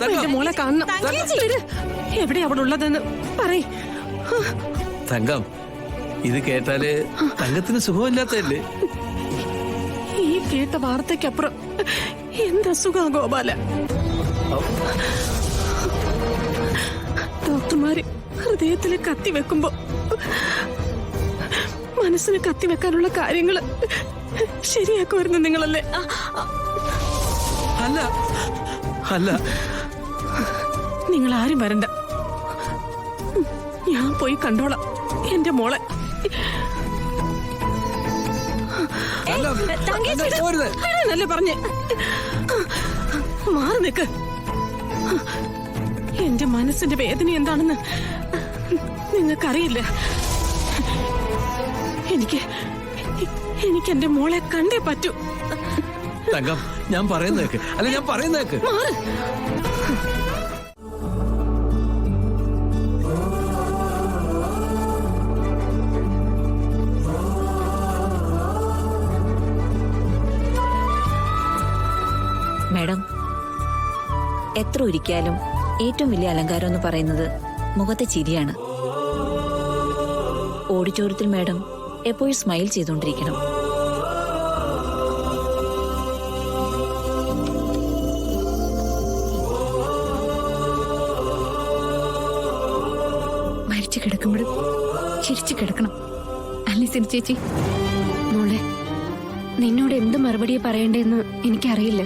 എന്റെ മോളെ കാണണം. എവിടെ അവിടെ ഉള്ളതെന്ന് പറയ്. തങ്കം, ഇത് കേട്ടാല് തങ്കത്തിന് സുഖമില്ലാത്തല്ലേ? ഈ കേട്ട വാർത്തയ്ക്കപ്പുറം എന്തസുഖാ ഗോപാല. ഡോക്ടർമാര് ഹൃദയത്തില് കത്തി വെക്കുമ്പോ മനസ്സിന് കത്തിവെക്കാനുള്ള കാര്യങ്ങള് ശരിയാക്കുമായിരുന്നു നിങ്ങളല്ലേ? അല്ല അല്ല, നിങ്ങൾ ആരും വരണ്ട. ഞാൻ പോയി കണ്ടോളാം എന്റെ മോളെ. നല്ല പറഞ്ഞ് മാറി നിക്ക്. എന്റെ മനസ്സിന്റെ വേദന എന്താണെന്ന് നിങ്ങൾക്കറിയില്ല. എനിക്ക് എന്റെ മോളെ കണ്ടേ പറ്റൂ. തങ്കം, ഞാൻ പറയുന്നേക്ക്. അല്ല, ഞാൻ പറയുന്നേക്ക്. മാഡം, എത്ര ഒരിക്കലും ഏറ്റവും വലിയ അലങ്കാരം എന്ന് പറയുന്നത് മുഖത്തെ ചിരിയാണ്. ഓഡിറ്റോറിയത്തിൽ മാഡം എപ്പോഴും സ്മൈൽ ചെയ്തുകൊണ്ടിരിക്കണം. മരിച്ചു കിടക്കുമ്പോഴും ചിരിച്ചു കിടക്കണം അല്ലേ സിനി ചേച്ചി? മോളെ, നിന്നോട് എന്ത് മറുപടിയെ പറയണ്ടെന്ന് എനിക്കറിയില്ല.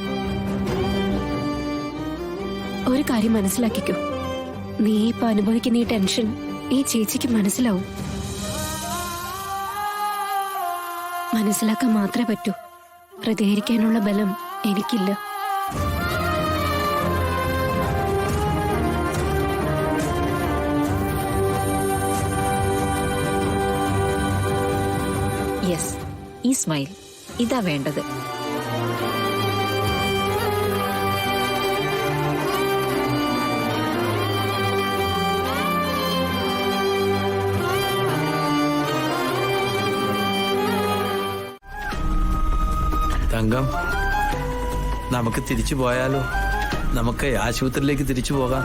ഒരു കാര്യം മനസ്സിലാക്കിക്കോ, നീ ഇപ്പൊ അനുഭവിക്കുന്ന ഈ ടെൻഷൻ ഈ ചേച്ചിക്ക് മനസ്സിലാവും. മനസ്സിലാക്കാൻ മാത്രമേ പറ്റൂ. പ്രതികരിക്കാനുള്ള ബലം എനിക്കില്ല. യെസ്, ഈ സ്മൈൽ ഇതാ വേണ്ടത്. തങ്കം, നമുക്ക് തിരിച്ചു പോയാലോ? നമുക്ക് ആശുപത്രിയിലേക്ക് തിരിച്ചു പോകാം.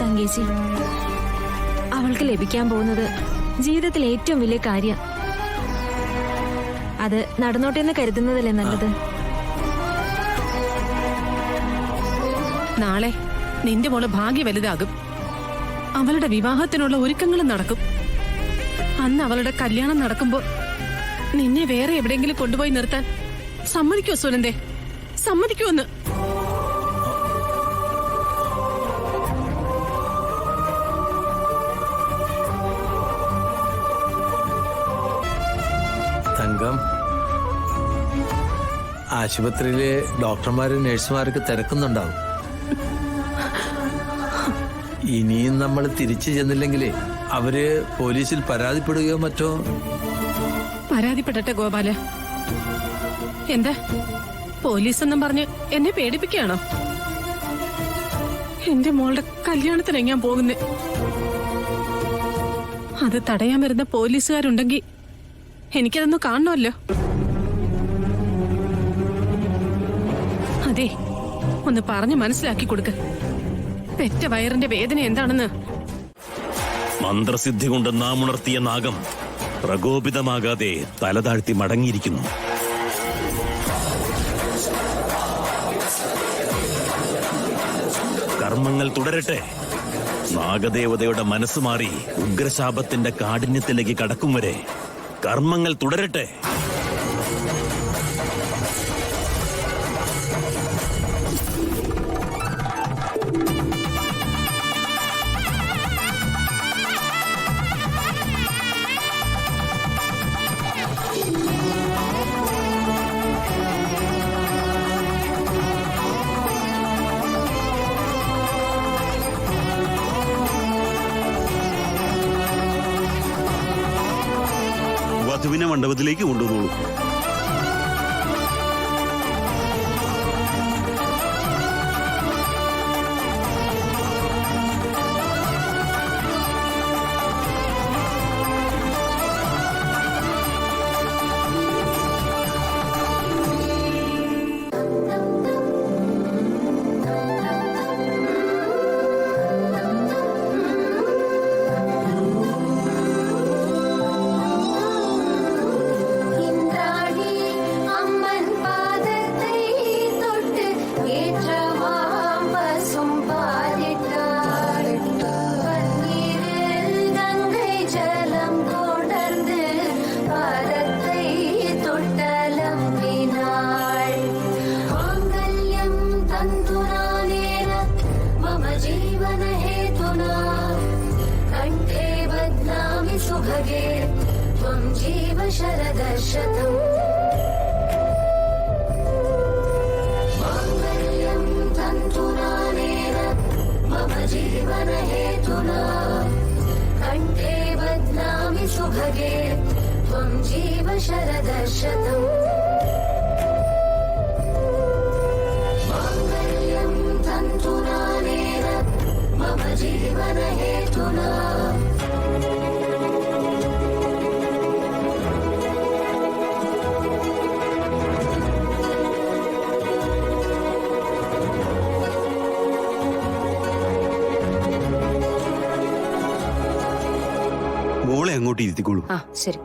തങ്കേച്ചി, അവൾക്ക് ലഭിക്കാൻ പോകുന്നത് ജീവിതത്തിൽ ഏറ്റവും വലിയ കാര്യം. അത് നടന്നോട്ടെ എന്ന് കരുതുന്നതല്ലേ നല്ലത്? നാളെ നിന്റെ മോള് ഭാഗ്യ വലുതാകും. അവളുടെ വിവാഹത്തിനുള്ള ഒരുക്കങ്ങളും നടക്കും. അന്ന് അവളുടെ കല്യാണം നടക്കുമ്പോ നിന്നെ വേറെ എവിടെയെങ്കിലും കൊണ്ടുപോയി നിർത്താൻ സമ്മതിക്കുമോ സുനന്ദേ? സമ്മതിക്കുമെന്ന്? തങ്കം, ആശുപത്രിയിലെ ഡോക്ടർമാരും നഴ്സുമാരൊക്കെ തിരക്കുന്നുണ്ടാവും. ഇനിയും നമ്മൾ തിരിച്ചു ചെന്നില്ലെങ്കിലേ അവര് പോലീസിൽ പരാതിപ്പെടുകയോ മറ്റോ. പരാതിപ്പെടട്ടെ ഗോപാല. എന്താ പോലീസെന്നും പറഞ്ഞ് എന്നെ പേടിപ്പിക്കുകയാണോ? എന്റെ മോളുടെ കല്യാണത്തിന് ഞാൻ പോകുന്നേ. അത് തടയാൻ വരുന്ന പോലീസുകാരുണ്ടെങ്കിൽ എനിക്കതൊന്ന് കാണണമല്ലോ. അതെ, ഒന്ന് പറഞ്ഞ് മനസ്സിലാക്കി കൊടുക്ക. പെറ്റ വയറിന്റെ വേദന എന്താണെന്ന്. മന്ത്രസിദ്ധി കൊണ്ട് നാം ഉണർത്തിയ നാഗം പ്രകോപിതമാകാതെ തലതാഴ്ത്തി മടങ്ങിയിരിക്കുന്നു. കർമ്മങ്ങൾ തുടരട്ടെ. നാഗദേവതയുടെ മനസ്സ് മാറി ഉഗ്രശാപത്തിന്റെ കാഠിന്യത്തിലേക്ക് കടക്കും വരെ കർമ്മങ്ങൾ തുടരട്ടെ. വധുവിനെ മണ്ഡപത്തിലേക്ക് കൊണ്ടുവന്നോളൂ. என்றும் பாரிட்டார் பன்னீரில் கங்கை ஜலம் கொடர்ந்து பாதத்தை தொட்டலம்பினாள் மாங்கல்யம் தந்துனானேன மம ஜீவன ஹேதுனா கண்டே பத்னாமி சுபகே त्वं जीव शरदशतम् माङ्गल्यं तन्तुनानेन मम जीवनहेतुना कण्ठे बध्नामि सुभगे त्वं जीव शरदशतम् माङ्गल्यं तन्तुनानेन मम जीवनहेतुना മോളെ അങ്ങോട്ട് ഇരുത്തിക്കോളൂ. ആ ശരി.